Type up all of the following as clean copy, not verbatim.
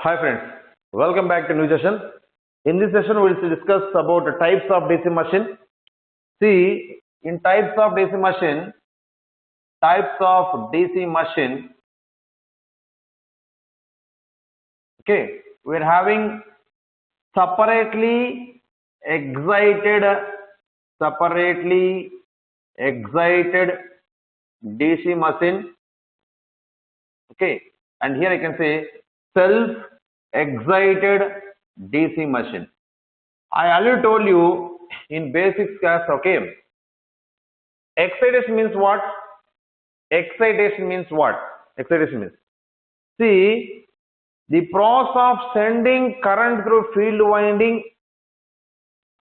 Hi friends, welcome back to new session. In this session we will discuss about the types of DC machine. See, in types of DC machine, okay, we are having separately excited DC machine, okay, and here I can say self-excited DC machine. I already told you in basics class, okay. Excitation means what? Excitation means, see, the process of sending current through field winding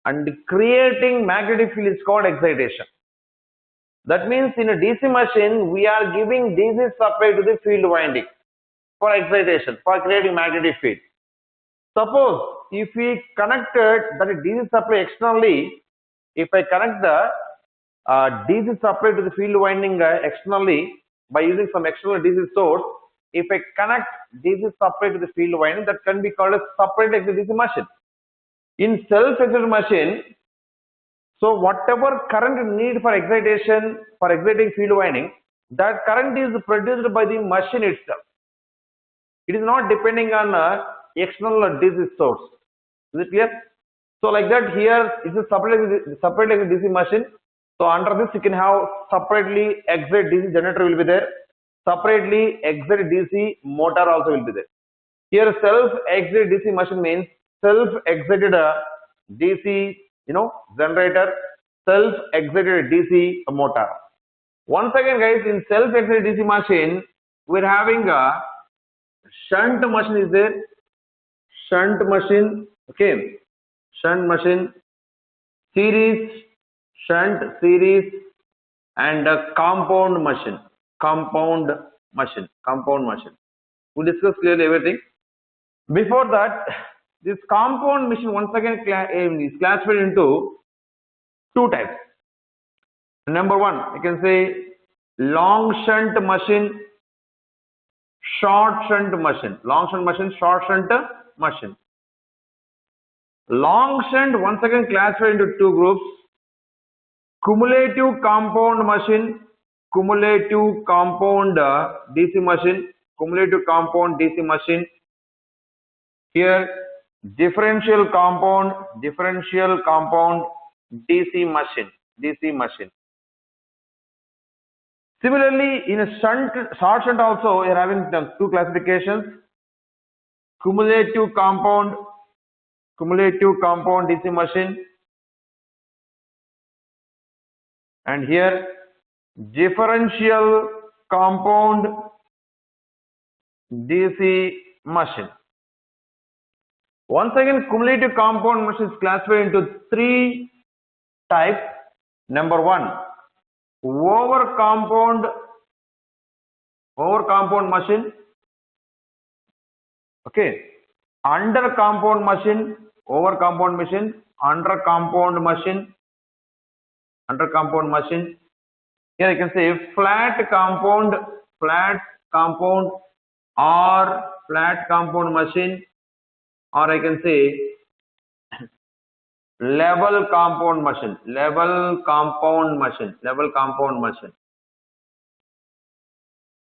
and creating magnetic field is called excitation. That means in a DC machine, we are giving DC supply to the field winding for excitation, for creating magnetic field. Suppose if we connected that DC supply externally, if I connect the DC supply to the field winding externally by using some external DC source, if I connect DC supply to the field winding, that can be called a separate DC machine. In self-excited machine, so whatever current need for excitation, for exciting field winding, that current is produced by the machine itself. It is not depending on external DC source. Is it clear? So like that, here is a separate DC machine. So under this you can have separately excited DC generator will be there. Separately excited DC motor also will be there. Here self-excited DC machine means self-excited DC generator, self-excited DC motor. Once again guys, in self-excited DC machine we are having a shunt machine is there. Shunt machine, okay, shunt machine, series, shunt, series, and a compound machine. We discussed clearly everything. Before that, this compound machine once again is classified into two types. Number one, I can say long shunt machine, short shunt machine. Long shunt machine, short shunt machine. Long shunt once again classified into two groups: cumulative compound machine, cumulative compound DC machine, cumulative compound DC machine. Here differential compound DC machine. Similarly, in a short shunt also we are having two classifications: cumulative compound DC machine, and here differential compound DC machine. Once again, cumulative compound machine is classified into three types. Number one, over compound machine, okay, under compound machine, over compound machine, under compound machine. Here I can say flat compound or flat compound machine, or I can say level compound machine.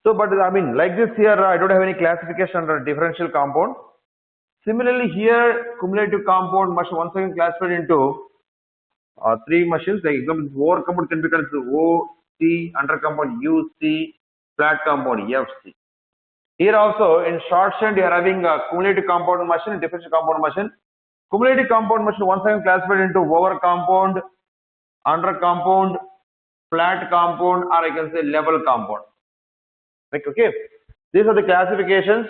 So, but I mean, like this here, I don't have any classification under differential compound. Similarly, here cumulative compound machine once again classified into three machines. Like example, over compound can be called OC, under compound UC, flat compound FC. Here also in short shunt you are having a cumulative compound machine and differential compound machine. Cumulative compound machine once again classified into over compound, under compound, flat compound, or I can say level compound. Okay, these are the classifications.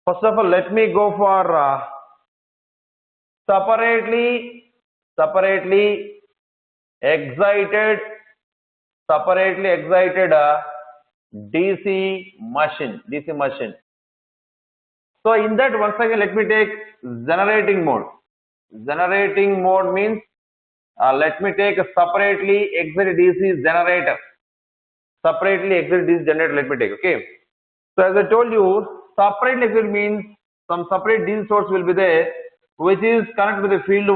First of all, let me go for separately excited DC machine. So in that, once again let me take generating mode. Generating mode means let me take a separately excited DC generator. Let me take. Okay. So as I told you, separately excited means some separate DC source will be there, which is connected to the field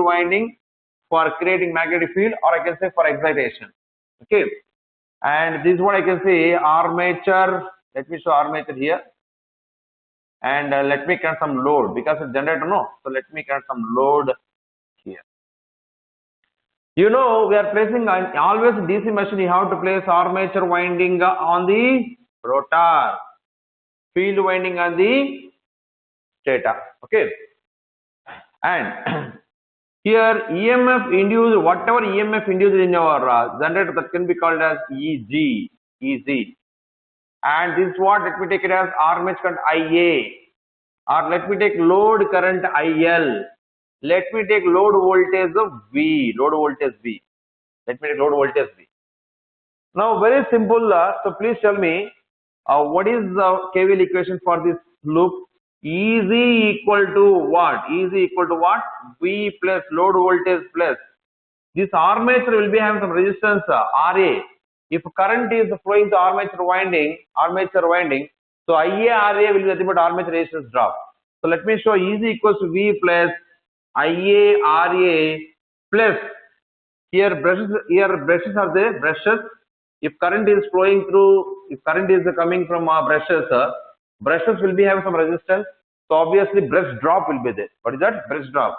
winding, for creating magnetic field, or I can say for excitation. Okay, and this is what I can say armature. Let me show armature here, and let me connect some load because it's generator, no. So let me connect some load here. You know, we are placing always DC machine. You have to place armature winding on the rotor, field winding on the stator. Okay, and here EMF induced, whatever EMF induced in your generator, that can be called as EG, and this is what, let me take it as armature current IA, or let me take load current IL, let me take load voltage of V, let me take load voltage V. Now very simple, so please tell me what is the KVL equation for this loop? EZ equal to what? EZ equal to what? V plus load voltage plus this armature will be having some resistance RA. If current is flowing to armature winding, so IA RA will be nothing but armature resistance drop. So let me show EZ equals to V plus IA RA plus here brushes are there, brushes. If current is flowing through, if current is coming from brushes will be having some resistance. So obviously brush drop will be there. What is that? Brush drop.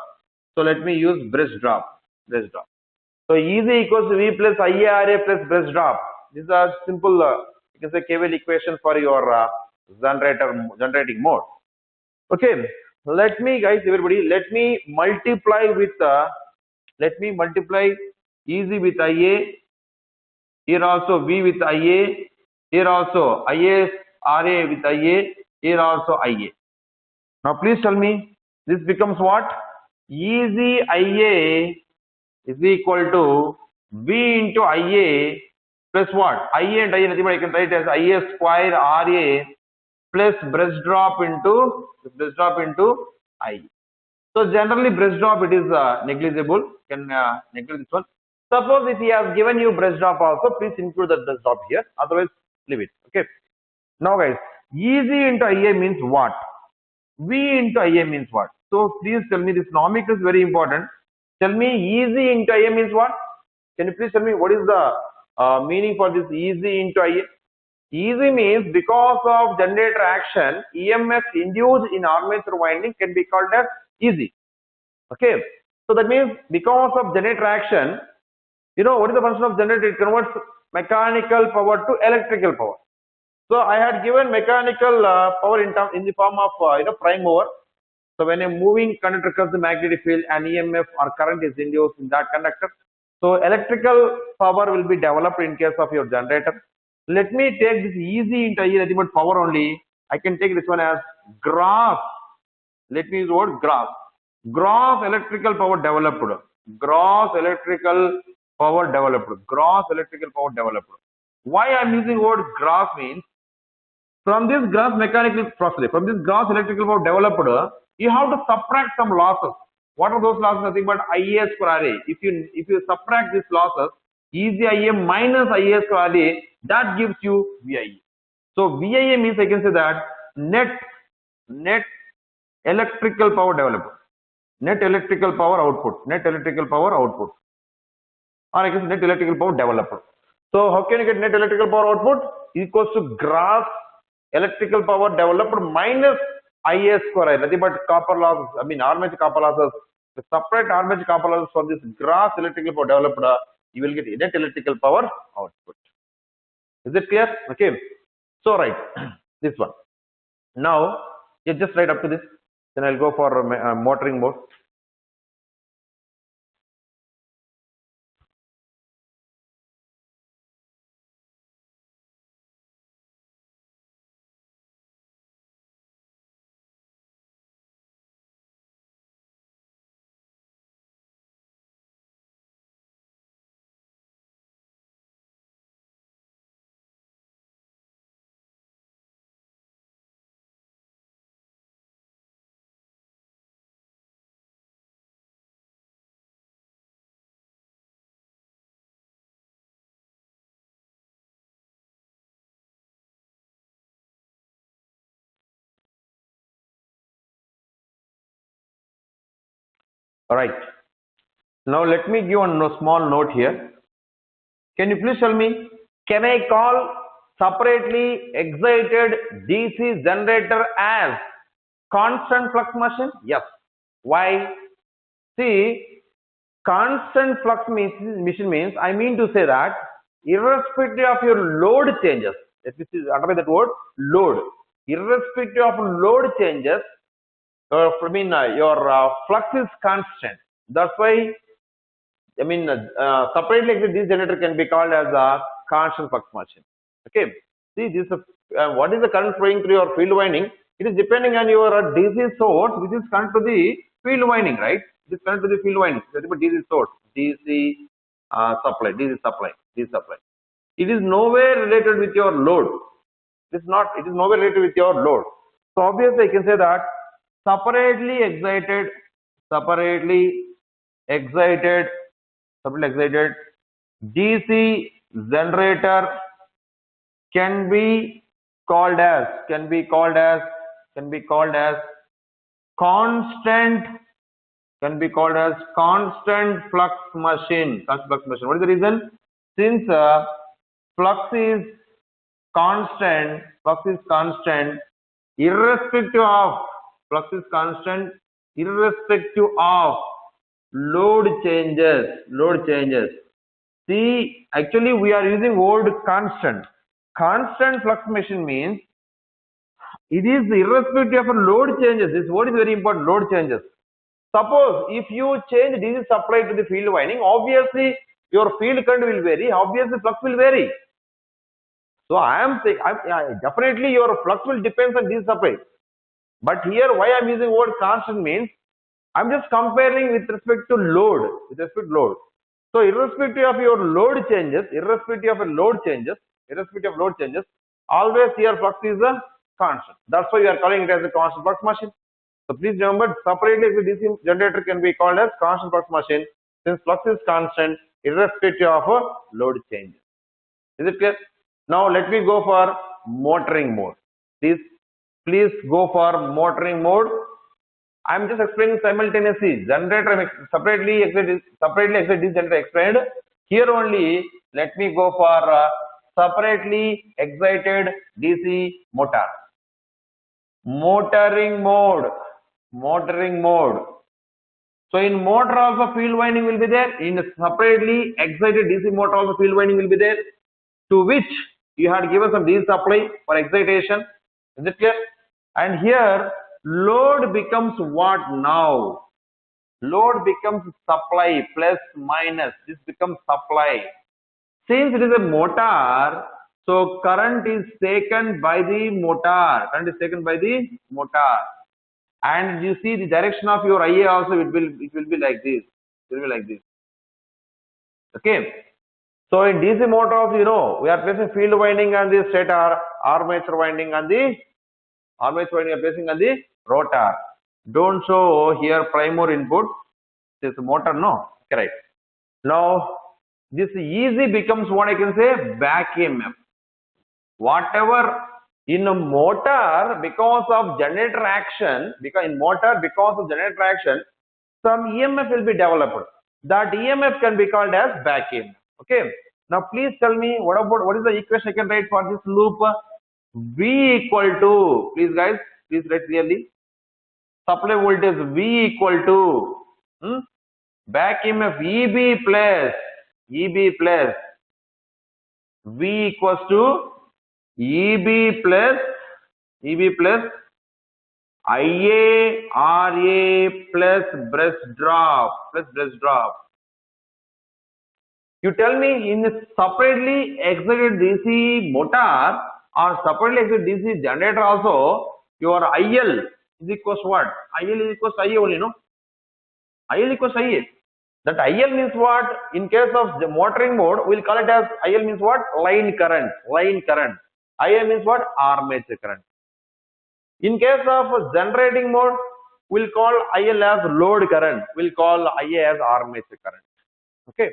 So let me use brush drop. So EZ equals to V plus IARA plus brush drop. These are simple, you can say KVL equation for your generating mode. Okay, let me guys, everybody, let me multiply EZ with IA. Here also V with IA. Here also IA RA with IA. Here also IA. Now please tell me, this becomes what? EZ IA is equal to V into IA plus what? IA and IA, nothing but I can write as IA square RA plus brush drop into IA. So generally brush drop it is negligible. Can neglect this one. Suppose if he has given you brush drop also, please include that brush drop here. Otherwise, leave it. Okay. Now guys, EZ into IA means what? V into IA means what? So please tell me, this numerical is very important. Tell me EZ into IA means what? Can you please tell me what is the meaning for this EZ into IA? EZ means because of generator action, EMF induced in armature winding can be called as EZ. Okay. So that means because of generator action, you know what is the function of generator? It converts mechanical power to electrical power. So I had given mechanical power in the form of prime mover. So when a moving conductor comes the magnetic field, and EMF or current is induced in that conductor. So electrical power will be developed in case of your generator. Let me take this EZ into IA, nothing but power only. I can take this one as gross. Let me use the word gross. Gross electrical power developed. Why I am using word gross means, from this gross mechanical process, from this gross electrical power developed, you have to subtract some losses. What are those losses? Nothing but IA square RA. If you subtract these losses, EZIA minus IA square RA, that gives you VIA. So VIA means, I can say that net electrical power developed, net electrical power output, or I guess net electrical power developed. So how can you get net electrical power output? Equals to gross electrical power developed minus IA square, nothing but copper losses, armature copper losses. To separate armature copper losses from this gross electrical power developed, you will get net electrical power output. Is it clear? Okay. So right, this one. Now you just write up to this. Then I'll go for motoring mode. Alright. Now let me give a small note here. Can you please tell me, can I call separately excited DC generator as constant flux machine? Yes. Why? See, constant flux machine means, I mean to say that irrespective of your load changes, let me see, underline that word, load. Irrespective of load changes, your flux is constant. That's why, separately this generator can be called as a constant flux machine. Okay. See, this what is the current flowing through your field winding? It is depending on your DC source, which is connected to the field winding, right? It is connected to the field winding. DC source, DC supply, DC supply, DC supply. It is nowhere related with your load. It is not. It is nowhere related with your load. So obviously, I can say that separately excited DC generator can be called as constant flux machine. What is the reason? Since flux is constant, irrespective of load changes. See, actually we are using word constant. Constant flux machine means it is irrespective of load changes. This word is very important, load changes. Suppose if you change DC supply to the field winding, obviously your field current will vary, obviously flux will vary. So I am saying, definitely your flux will depend on DC supply. But here why I am using word constant means I am just comparing with respect to load. So irrespective of your load changes, always your flux is a constant. That's why we are calling it as a constant flux machine. So please remember, separately the DC generator can be called as constant flux machine since flux is constant irrespective of load changes. Is it clear? Now let me go for motoring mode. Please go for motoring mode. I am just explaining simultaneously. Generator separately excited DC generator explained. Here only let me go for separately excited DC motor. Motoring mode. So in motor also field winding will be there. In separately excited DC motor also field winding will be there. To which you had given some DC supply for excitation. Is it clear? And here load becomes what now? Load becomes supply plus minus. This becomes supply. Since it is a motor, so current is taken by the motor. And you see the direction of your IA also it will be like this. Okay. So in DC motors, we are placing field winding on the stator, armature winding on the are placing on the rotor. Don't show here primary input. This motor, no, correct. Now this easy becomes what I can say back EMF. Whatever in a motor because of generator action, some EMF will be developed. That EMF can be called as back EMF. Okay. Now please tell me what is the equation I can write for this loop? V equal to, please guys, please write clearly. Supply voltage V equal to back EMF EB plus V equals to EB plus IA RA plus brush drop. You tell me in separately excited DC motor or separately excited DC generator also your IL is equals to what? IL is equals to IA only, no? IL equals to IA. That IL means what? In case of the motoring mode, we will call it as IL means what? Line current. IA means what? Armature current. In case of generating mode, we will call IL as load current. We will call IA as armature current. Okay.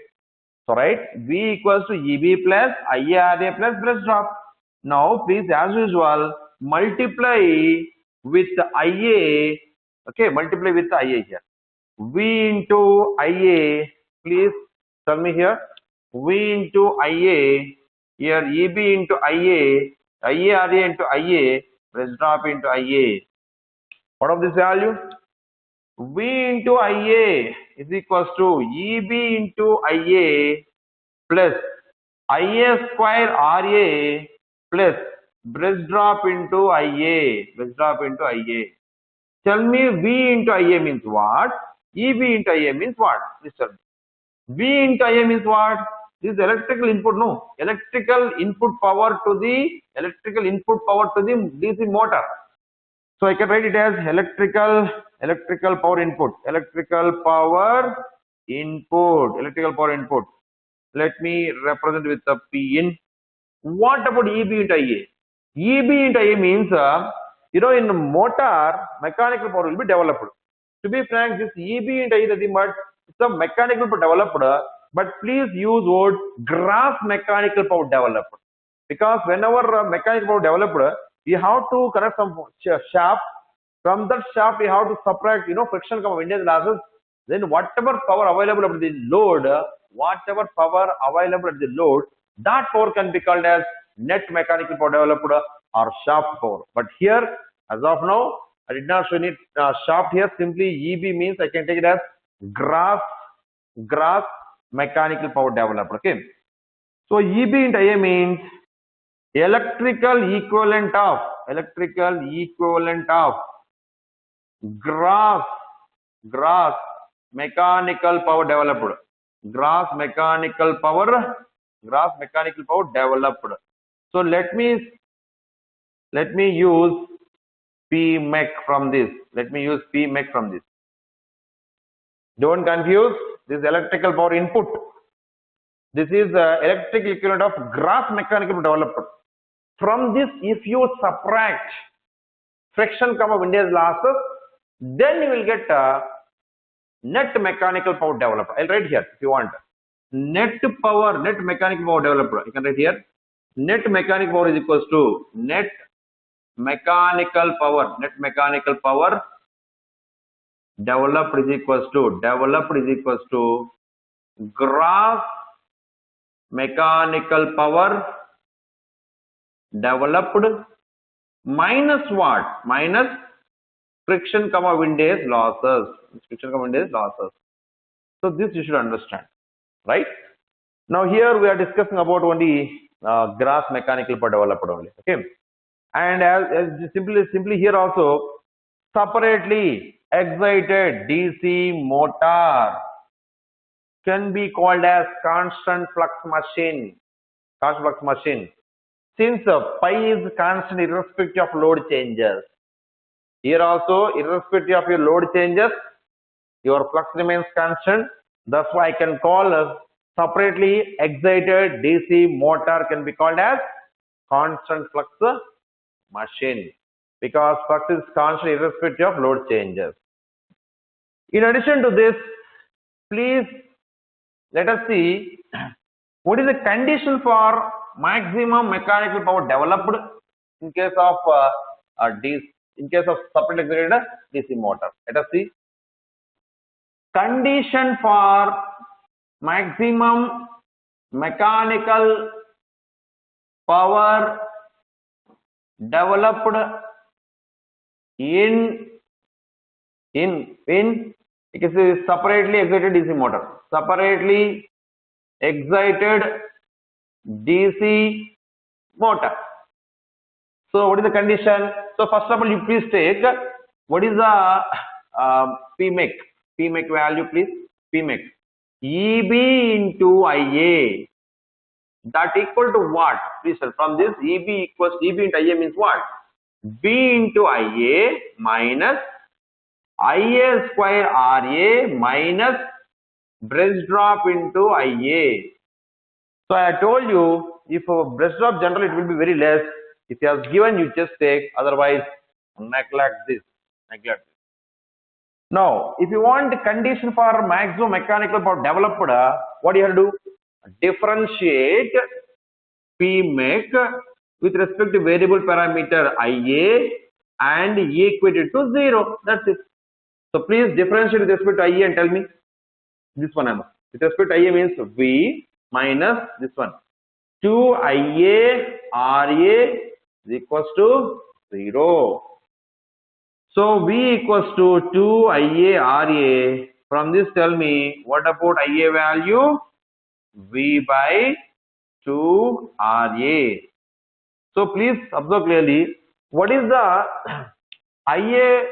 So right, V equals to EB plus IRA plus brush drop. Now please as usual multiply with IA. Okay, multiply with IA here. V into IA, please tell me here. V into IA, here EB into IA, IARA into IA, press drop into IA. What of this value? V into IA is equals to EB into IA plus IA square RA plus breast drop into IA. Breast drop into IA. Tell me V into IA means what? EB into IA means what? Please tell me. V into IA means what? This is electrical input, no? Electrical input power to the DC motor. So I can write it as electrical power input. Electrical power input. Let me represent with the P in. What about EB into IA? EB into IA means, in the motor, mechanical power will be developed. To be frank, this EB into IA nothing but it's a mechanical power developed, but please use word gross mechanical power developed. Because whenever mechanical power developed, we have to connect some shaft. From that shaft, we have to subtract, friction, windage losses. Then whatever power available at the load, that power can be called as net mechanical power developed or shaft power. But here, as of now, I did not show any shaft here. Simply EB means I can take it as gross mechanical power developed. Okay. So EB into IA means electrical equivalent of gross mechanical power developed. Gross mechanical power developed. So let me use Pmech from this. Don't confuse. This is electrical power input. This is the electrical equivalent of gross mechanical developed. From this, if you subtract friction, windage losses, then you will get net mechanical power developed. I'll write here if you want. Net mechanical power developed. You can write here. Net mechanical power is equals to net mechanical power developed is equals to gross mechanical power developed minus what? Minus friction, windage losses. So this you should understand, right? Now here we are discussing about only gross mechanical power developed only. Okay, and as simply here also, separately excited DC motor can be called as constant flux machine. Since pi is constant irrespective of load changes. Here also, irrespective of your load changes, your flux remains constant. That's why I can call separately excited DC motor can be called as constant flux machine, because flux is constant irrespective of load changes. In addition to this, please let us see what is the condition for maximum mechanical power developed in case of separately excited DC motor. Let us see. Condition for maximum mechanical power developed in separately excited DC motor. Separately excited DC motor. So what is the condition? So first of all, you please take what is the Pmech value, please. Pmech EB into IA, that equal to what? Please tell. From this, EB into IA means what? B into IA minus IA square RA minus breast drop into IA. So I told you, if a breast drop generally it will be very less. If you have given, you just take. Otherwise, neglect this. Now, if you want the condition for maximum mechanical power developed, what do you have to do? Differentiate Pmech with respect to variable parameter IA and equate it to 0. That's it. So please differentiate with respect to IA and tell me this one. With respect to IA means V minus this one. 2IA RA is equals to 0. So V equals to 2IA RA. From this tell me what about IA value? V by 2 RA. So please observe clearly what is the IA,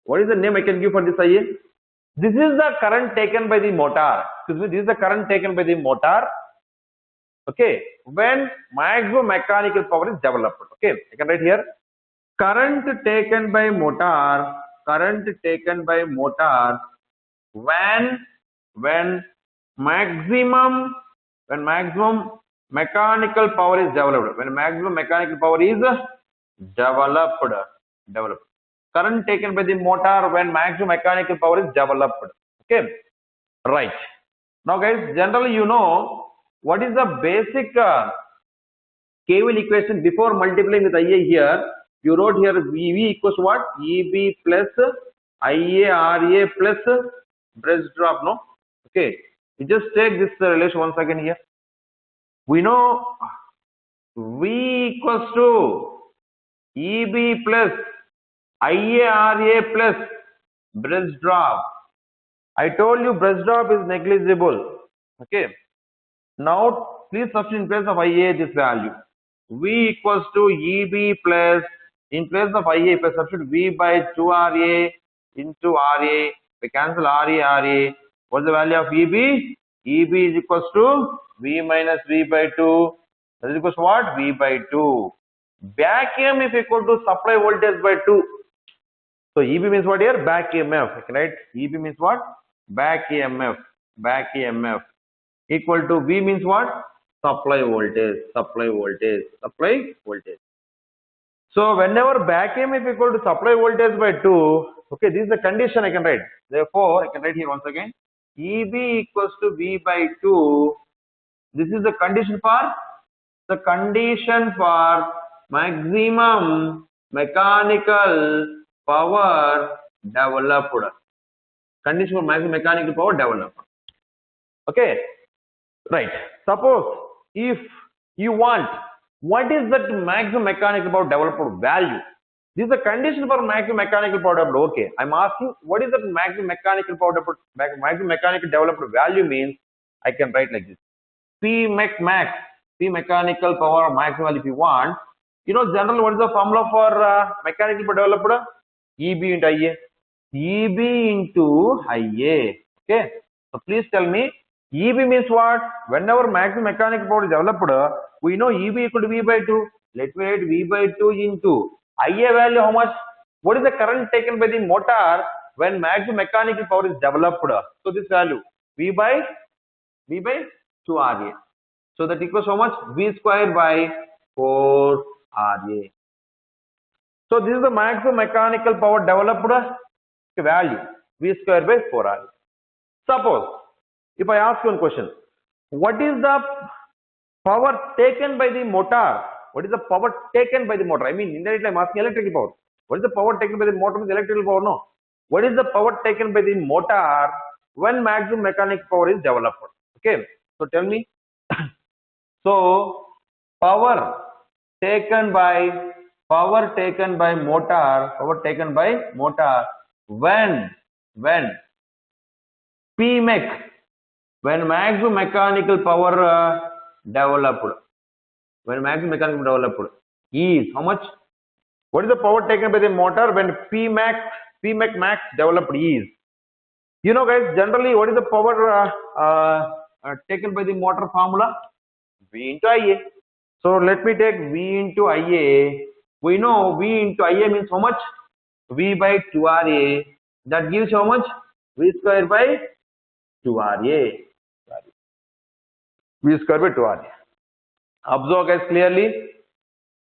what is the name I can give for this IA? This is the current taken by the motor. Excuse me, this is the current taken by the motor. Okay, when maximum mechanical power is developed. Okay, I can write here current taken by motor, when maximum mechanical power is developed, when maximum mechanical power is developed, current taken by the motor when maximum mechanical power is developed. Okay, right. Now guys, generally you know what is the basic KVL equation before multiplying with IA here. You wrote here VV equals what? EB plus IA RA plus brush drop, no? Okay, we just take this relation once again here. We know V equals to EB plus IA RA plus brush drop. I told you brush drop is negligible. Okay. Now please substitute in place of IA this value. V equals to EB plus, in place of IA, if I substitute V by 2RA into RA, we cancel RA. What's the value of EB? EB is equals to V minus V by 2. That is equals to what? V by 2. Back EMF is equal to supply voltage by 2. So EB means what here? Back EMF. Right? EB means what? Back EMF. Equal to V means what? Supply voltage. So whenever back EMF is equal to supply voltage by 2, okay, this is the condition I can write. Therefore, I can write here once again. EB equals to V by 2. This is the condition for maximum mechanical power developed. Condition for maximum mechanical power developed. Okay, right. Suppose if you want, what is that maximum mechanical power developed value? This is the condition for maximum mechanical power developed. Okay, I'm asking what is the maximum mechanical power developed? Maximum mechanical developed value means I can write like this: P mechanical power maximal. If you want, you know generally what is the formula for mechanical power developed? EB into IA. EB into IA. Okay, so please tell me. EB means what? Whenever maximum mechanical power is developed, we know EB equal to V by 2. Let me write V by 2 into IA value how much? What is the current taken by the motor when maximum mechanical power is developed? So this value V by 2 RA. So that equals how much? V square by 4 RA. So this is the maximum mechanical power developed value V square by 4 RA. Suppose if I ask you one question, what is the power taken by the motor? What is the power taken by the motor? I mean, indirectly I'm asking electrical power. What is the power taken by the motor? Means electrical power, no. What is the power taken by the motor when maximum mechanical power is developed? Okay, so tell me. So power taken by motor when Pmech, when maximum mechanical power developed, is how much? What is the power taken by the motor when Pmech max developed is? You know guys, generally what is the power taken by the motor formula? V into IA. So let me take V into IA. We know V into IA means how much? V by 2 RA. That gives how much? V square by 2 RA. V square by 2 RA. Observe guys clearly.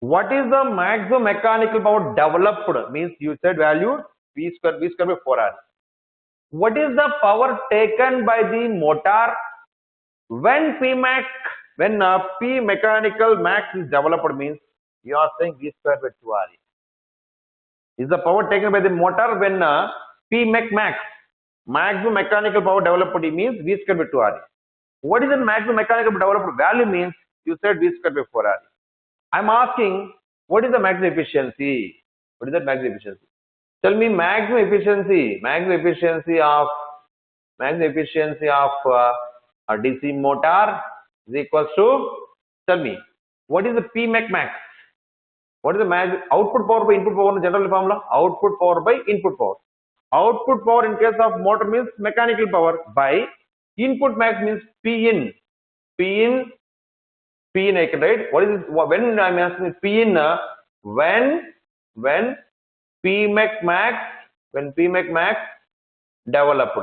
What is the maximum mechanical power developed? Means you said value V square by 4 RA. What is the power taken by the motor when P mechanical max is developed? Means you are saying V square by 2 RA. Is the power taken by the motor when P max, maximum mechanical power developed means V square by 2RE. What is the maximum mechanical developed value means? You said V square by 4RE. I'm asking, what is the maximum efficiency? What is that maximum efficiency? Tell me maximum efficiency. Maximum efficiency of a DC motor is equals to. Tell me, what is the P max? What is the output power by input power in the general formula? Output power by input power. Output power in case of motor means mechanical power by input max means P in. P in I can write. What is this? When I'm asking P in when P max developed.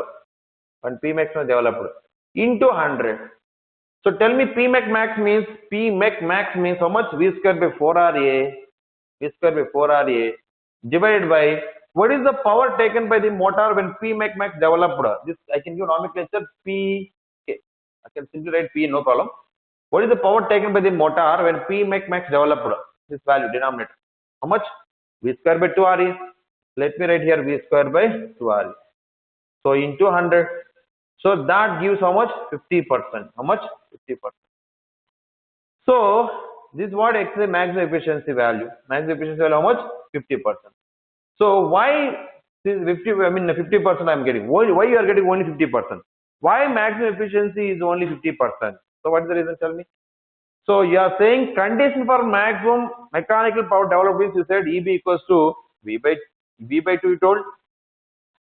When P max was developed into 100. So tell me P max means how much? V square by 4RA. V square by 4RA divided by what is the power taken by the motor when P max developed? This I can give nomenclature P. Okay. I can simply write P, no problem. What is the power taken by the motor when P max developed? This value denominator. How much? V square by 2RE. Let me write here V square by 2RE. So into 100. So that gives how much? 50%. How much? 50%. So this is what actually maximum efficiency value. Maximum efficiency value how much? 50%. So why this 50% I'm getting? Why you are getting only 50%? Why maximum efficiency is only 50%? So what is the reason? Tell me. So you are saying condition for maximum mechanical power development, you said EB equals to V by 2 you told.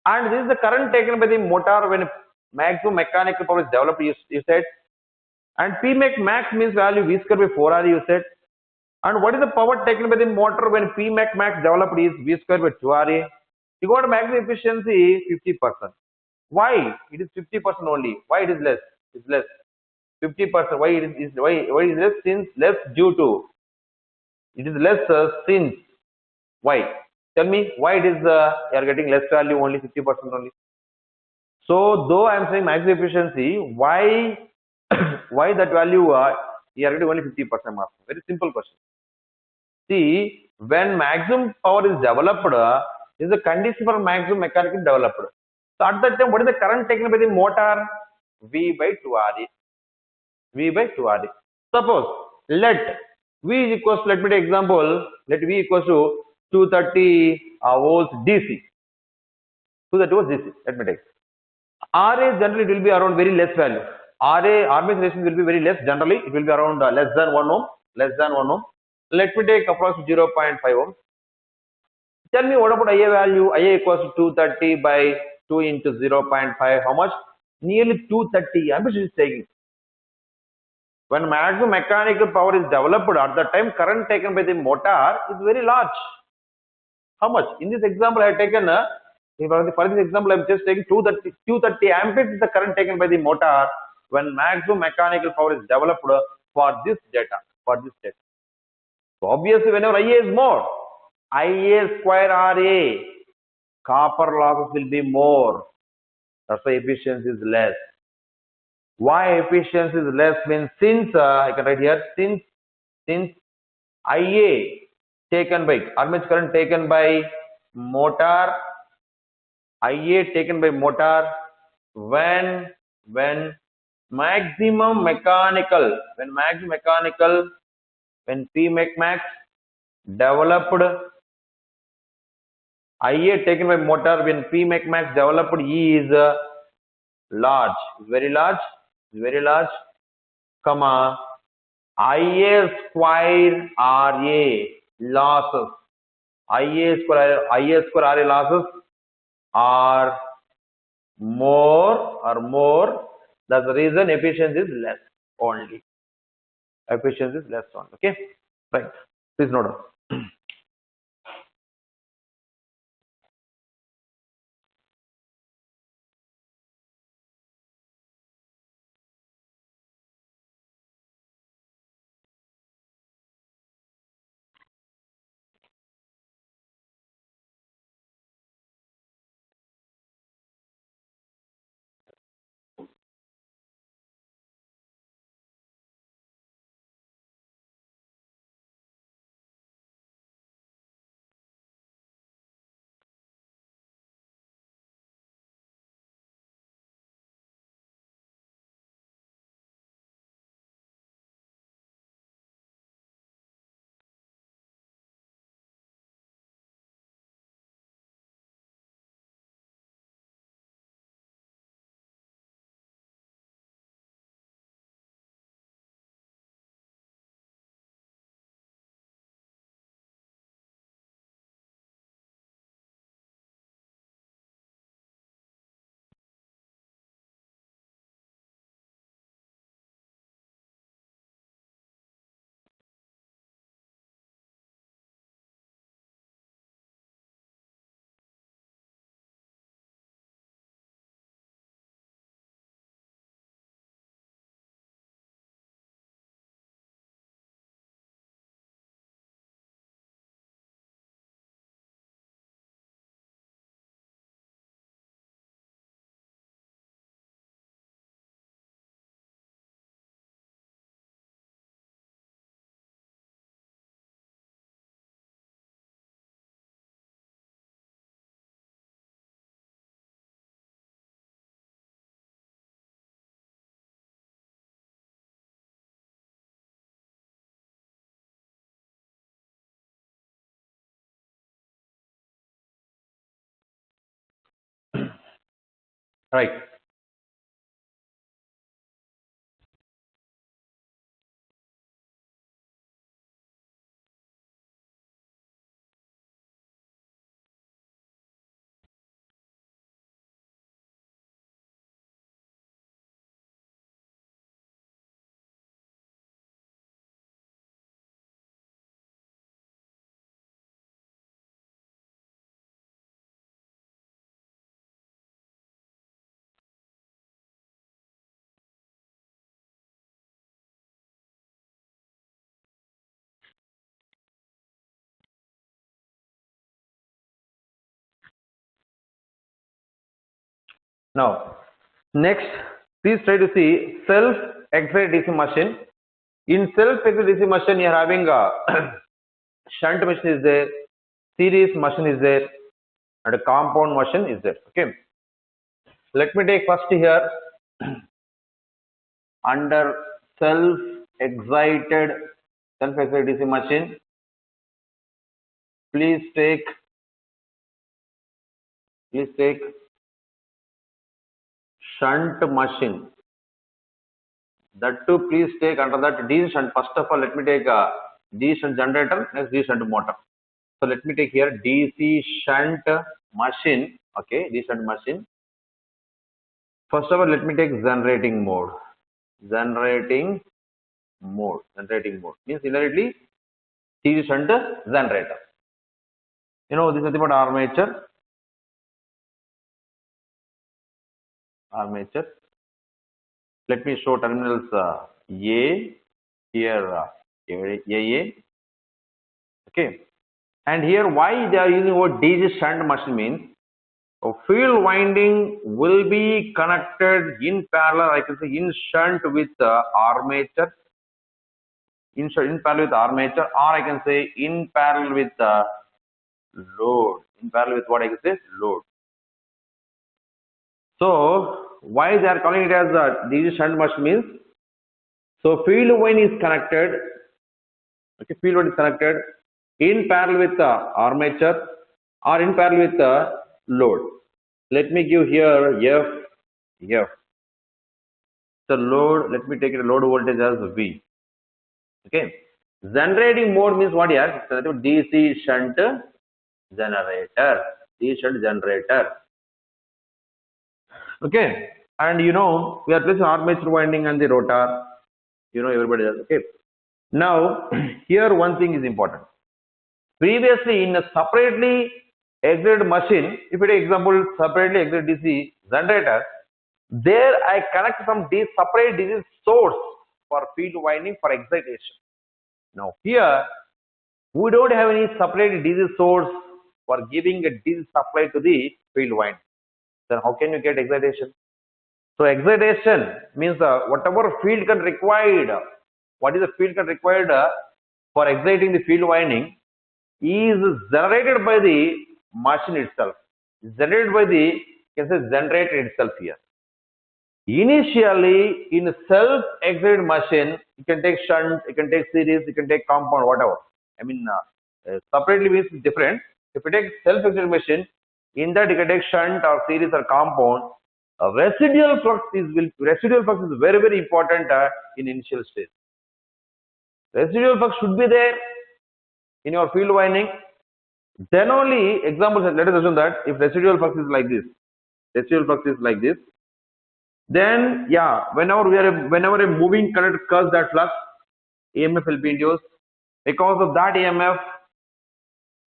And this is the current taken by the motor when maximum mechanical power is developed, you said. And P max means value V square by 4RE, you said. And what is the power taken by the motor when P max developed is V square by 2RE. You got maximum efficiency 50%. Why? It is 50% only. Why it is less? It's less. 50%. Why it is why is less? Since less due to it is less since why? Tell me why it is you are getting less value only 50% only. So though I am saying maximum efficiency, why why that value you are getting only 50% marks? Very simple question. See, when maximum power is developed, is the condition for maximum mechanical developed. So at that time, what is the current taken by the motor? V by 2RE. V by 2RE. Suppose let V is equals to, let me take example, let V equals to 230 volts DC. 230 volts DC. Let me take. RA generally it will be around very less value. Armature resistance will be very less. Generally, it will be around less than 1 ohm. Less than 1 ohm. Let me take approximately 0.5 ohm. Tell me what about IA value? IA equals to 230 by 2 into 0.5. How much? Nearly 230 amperes is taking. When maximum mechanical power is developed, at that time current taken by the motor is very large. How much? In this example, I have taken for this example, I am just taking 230 amperes is the current taken by the motor when maximum mechanical power is developed for this data. So obviously, whenever IA is more, IA square RA, copper losses will be more. That's why efficiency is less. Why efficiency is less means since I can write here since IA taken by armature current taken by motor, IA taken by motor when maximum mechanical when P max developed, IA taken by motor when P max developed E is large, very large, comma IA square RA losses, IA square RA losses are more. That's the reason efficiency is less only. Okay, right. Please note down. Right. Now, next, please try to see self-excited DC machine. In self-excited DC machine, you are having a shunt machine is there, series machine is there, and a compound machine is there. Okay. Let me take first here under self-excited DC machine. Please take shunt machine. That too, please take under that DC shunt. First of all, let me take a DC shunt generator, next DC shunt motor. So let me take here DC shunt machine. Okay, DC shunt machine. First of all, let me take generating mode. Generating mode means immediately DC shunt generator. You know, this is nothing but armature. Let me show terminals A here, AA. Okay, and here why they are using what DC shunt machine means. A field winding will be connected in parallel, I can say in shunt with armature, in parallel with armature, or I can say in parallel with load. In parallel with what I can say? Load. So why they are calling it as a DC shunt machine means, so field winding is connected, okay, field winding is connected in parallel with the armature or in parallel with the load. Let me give here F. The load, let me take it load voltage as V. Okay. Generating mode means what here? DC shunt generator. DC shunt generator. Okay. And you know, we are placing armature winding and the rotor. You know, everybody does. Okay. Now, here one thing is important. Previously, in a separately excited machine, if you take example, separately excited DC generator, there I connect some separate DC source for field winding for excitation. Now here, we don't have any separate DC source for giving a DC supply to the field wind. Then how can you get excitation? So excitation means whatever field current required, what is the field current required for exciting the field winding is generated by the machine itself. Generated by the, you can say generator itself here. Initially, in self-excited machine, you can take shunt, you can take series, you can take compound, whatever. I mean, separately means different. If you take self-excited machine, in that you can take shunt or series or compound. Residual flux is very, very important in initial stage. Residual flux should be there in your field winding. Then only, example, let us assume that if residual flux is like this, then yeah, whenever a moving current curves that flux, EMF will be induced. Because of that EMF,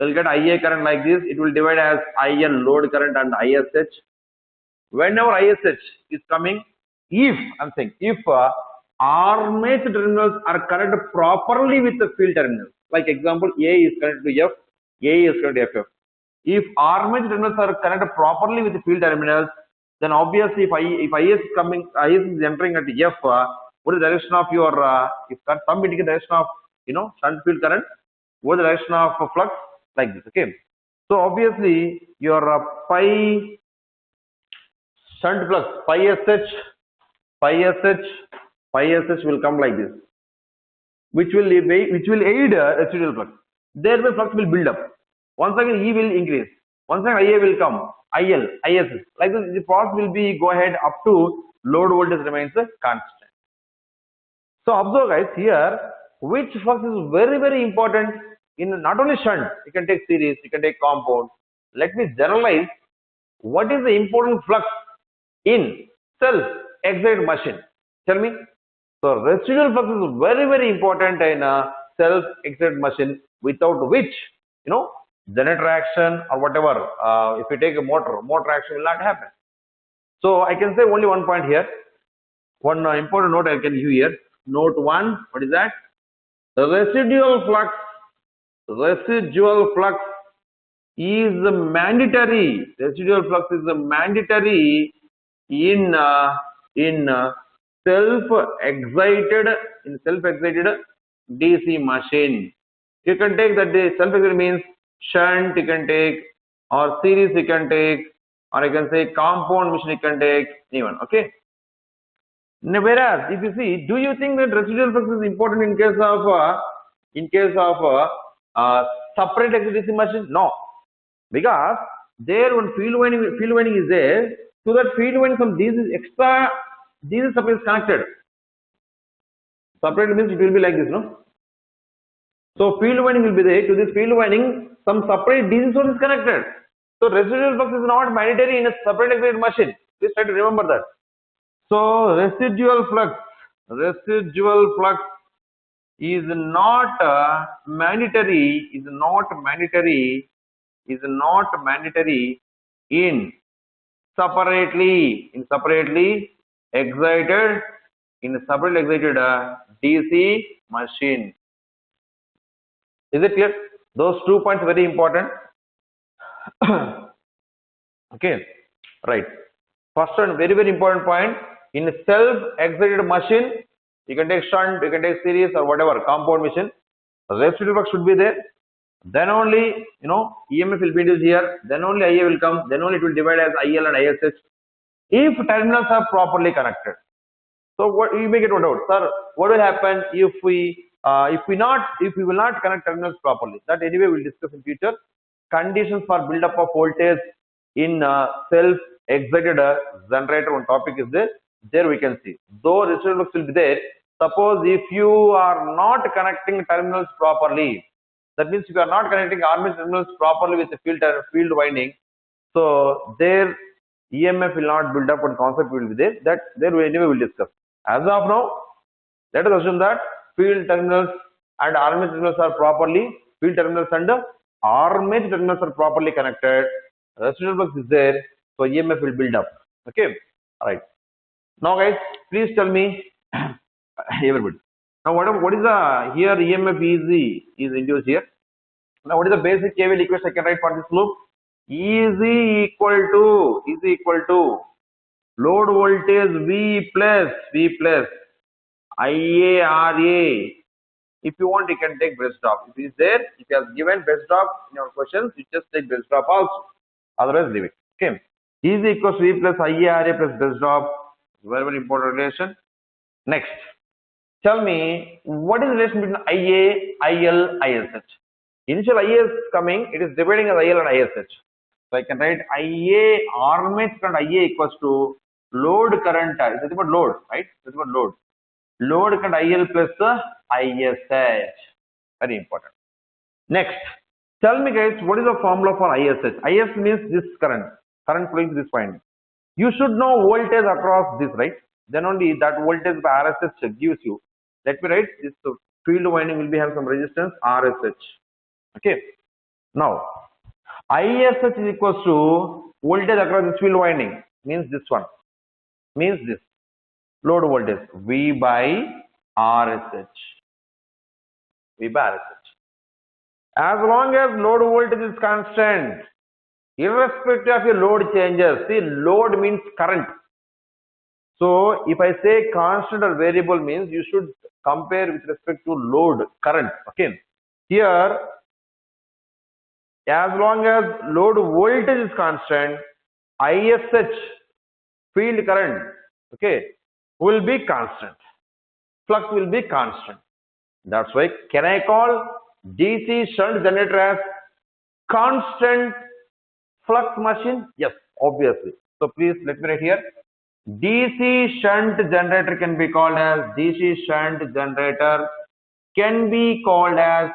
we'll get IA current like this. It will divide as IL load current and ISH. Whenever ISH is coming, if armature terminals are connected properly with the field terminals, like example, A is connected to F, A is connected to FF. If armature terminals are connected properly with the field terminals, then obviously if IS is entering at F, what is the direction of your if some indicated direction of shunt field current, what is the direction of flux like this? Okay, so obviously your pi shunt flux pi sh will come like this, which will aid residual flux. Thereby flux will build up. Once again E will increase. Once again IA will come. IL, ISS. Like this, the process will be go ahead up to load voltage remains constant. So observe guys here, which flux is very very important in not only shunt, you can take series, you can take compound. Let me generalize what is the important flux in self-excited machine. Tell me. So residual flux is very very important in a self-excited machine, without which generator action or whatever. If you take a motor action will not happen. So I can say only one point here. One important note I can give here. Note 1. What is that? The residual flux is mandatory. Residual flux is mandatory in self-excited DC machine. You can take that the self-excited means shunt you can take, or series you can take, or I can say compound machine you can take, even. Okay. Now, whereas if you see, do you think that residual flux is important in case of separate DC machine? No, because there when field winding is there, to that field winding some extra DC supply is connected. Separate means it will be like this, no? So field winding will be there. To this field winding, some separate DC source is connected. So residual flux is not mandatory in a separate excited machine. Please try to remember that. So residual flux is not mandatory in separately excited DC machine. Is it clear? Those 2 points very important. Okay, right. First one, very very important point. In self-excited machine, you can take shunt, you can take series or whatever, compound machine. Residual flux should be there. Then only, EMF will be induced here. Then only IA will come. Then only it will divide as IL and ISH. If terminals are properly connected. So what you may get one doubt, sir. What will happen if we will not connect terminals properly? That anyway we'll discuss in future. Conditions for build up of voltage in self-excited generator. One topic is there. There we can see. Though residual flux will be there. Suppose if you are not connecting terminals properly, that means if you are not connecting armature terminals properly with the field winding, so there EMF will not build up and concept will be there. That there we anyway will discuss. As of now, let us assume that field terminals and armature terminals are properly connected. Residual flux is there, so EMF will build up. Okay, all right. Now, guys, please tell me, everybody. Now, what is the here EMF is induced here? Now, what is the basic KVL equation I can write for this loop? EZ equal to load voltage V plus IARA. If you want, you can take bridge drop. If it is there, if you have given bridge drop in your questions, you just take bridge drop also. Otherwise, leave it. Okay. EZ equals V plus IARA plus bridge drop. Very very important relation. Next, tell me what is the relation between IA, IL, ISH? Initial IA is coming, it is dividing as IL and ISH. So I can write IA armature current IA equals to load current. It's nothing but load, right? It's about load. Load current IL plus ISH. Very important. Next, tell me guys, what is the formula for ISH? IS means this current flowing to this point. You should know voltage across this, right? Then only that voltage by RSH gives you. Let me write this field winding will be have some resistance RSH. Okay. Now, ISH is equals to voltage across this field winding, means this one, means this load voltage V by RSH. As long as load voltage is constant, irrespective of your load changes, see load means current. So if I say constant or variable means you should compare with respect to load current. Okay. Here, as long as load voltage is constant, ISH field current, okay, will be constant. Flux will be constant. That's why can I call DC shunt generator as constant flux machine? Yes, obviously. So please let me write here. DC shunt generator can be called as DC shunt generator can be called as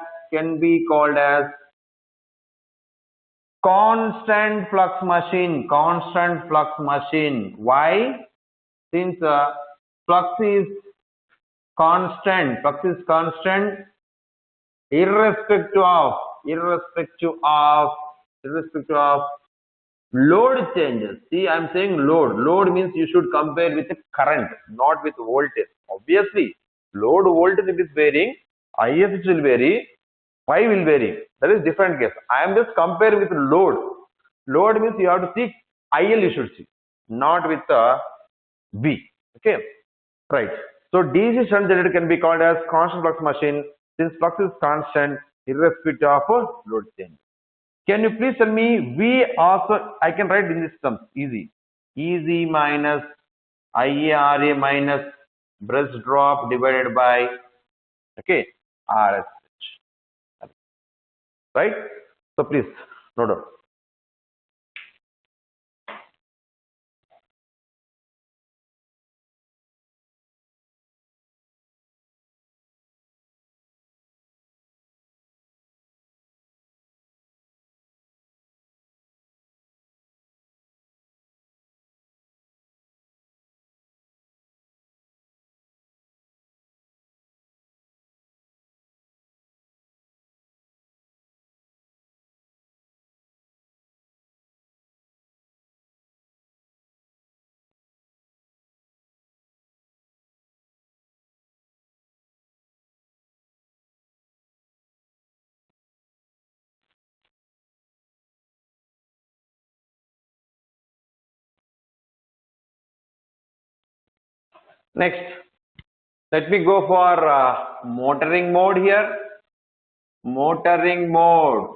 constant flux machine. Why? Since flux is constant, irrespective of load changes. See, I am saying load. Load means you should compare with current, not with voltage. Obviously, load voltage if it is varying, IF will vary, phi will vary. That is different case. I am just comparing with load. Load means you have to see IL you should see, not with V. Okay, right. So DC shunt generator can be called as constant flux machine since flux is constant irrespective of load change. Can you please tell me V also, I can write in this terms, easy. Easy minus IARA minus brush drop divided by, okay, RSH. Right? So please, note down. Next, let me go for motoring mode here. Motoring mode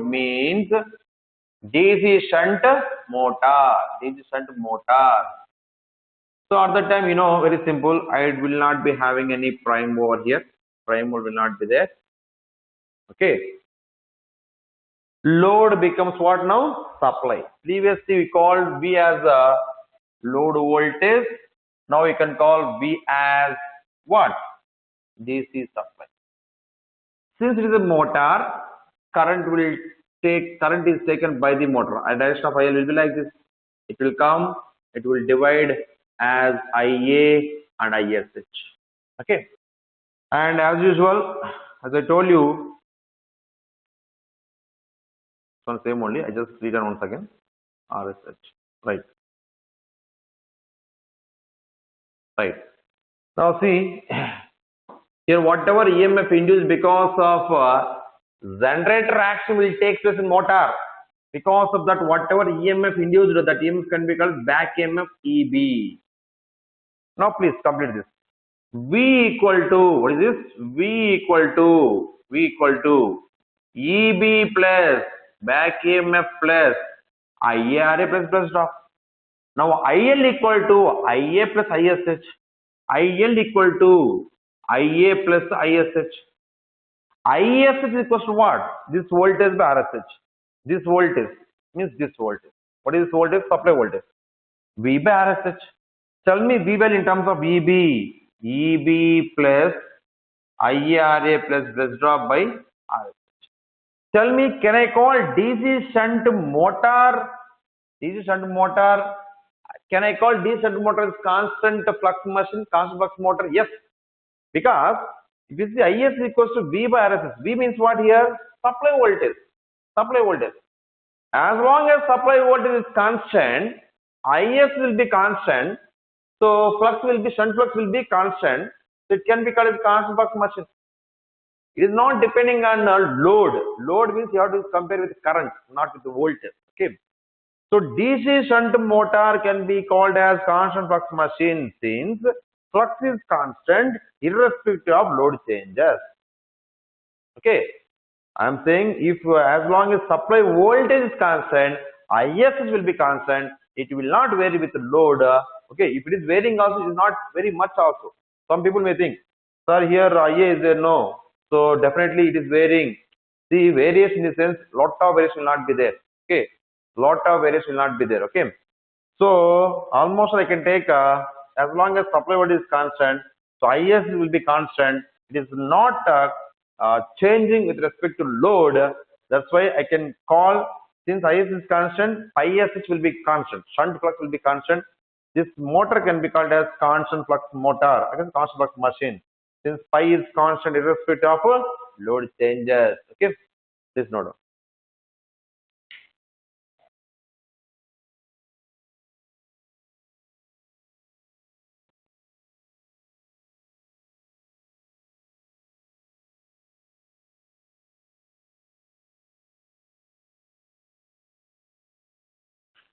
means DC shunt motor. So at that time, very simple. I will not be having any prime over here. Prime mode will not be there. Okay. Load becomes what now? Supply. Previously we called V as a load voltage. Now we can call V as what? DC supply. Since it is a motor, current is taken by the motor. And direction of IL will be like this. It will come, it will divide as IA and ISH. Okay. And as usual, as I told you, it's same only. I just read it once again. RSH. Right. Right. Now see, here whatever EMF induced because of generator action will take place in motor. Because of that, whatever EMF induced, that EMF can be called back EMF EB. Now please complete this. V equal to, what is this? V equal to EB plus back EMF plus IARA plus plus drop. Now IL equal to IA plus ISH. IL equal to IA plus ISH. ISH is equal to what? This voltage by RSH. This voltage means this voltage. What is this voltage? Supply voltage. V by RSH. Tell me V value in terms of EB. EB plus IARA plus brush drop by RSH. Tell me, can I call DC shunt motor? Can I call DC shunt motor as constant flux machine, constant flux motor? Yes. Because if you see IS is equals to V by RSS, V means what here? Supply voltage. As long as supply voltage is constant, IS will be constant. So shunt flux will be constant. So it can be called as constant flux machine. It is not depending on load. Load means you have to compare with current, not with the voltage. Okay. So DC shunt motor can be called as constant flux machine since flux is constant irrespective of load changes. Okay. I am saying if as long as supply voltage is constant, IS will be constant. It will not vary with the load. Okay. If it is varying also, it is not very much also. Some people may think, sir, here IA is there. No. So definitely it is varying. See, variation in the sense, lot of variation will not be there. Okay. Lot of variation will not be there. Okay. So almost I can take as long as supply voltage is constant. So IS will be constant. It is not changing with respect to load. That's why I can call, since IS is constant, pi SH will be constant. Shunt flux will be constant. This motor can be called as constant flux motor, again constant flux machine. Since pi is constant irrespective of load changes. Okay, this note.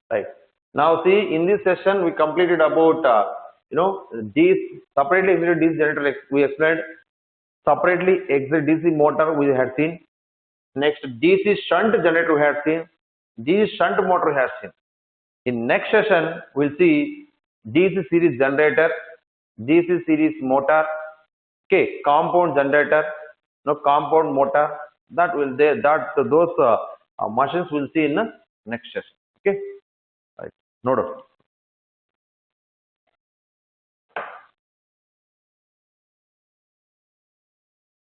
Right. Now see, in this session we completed about these separately exited DC generator we explained, separately exit DC motor we had seen. Next DC shunt generator we had seen, DC shunt motor we had seen. In next session we'll see DC series generator, DC series motor, okay, compound generator, no compound motor. That will there that those machines we'll see in the next session. Okay, right. Note of.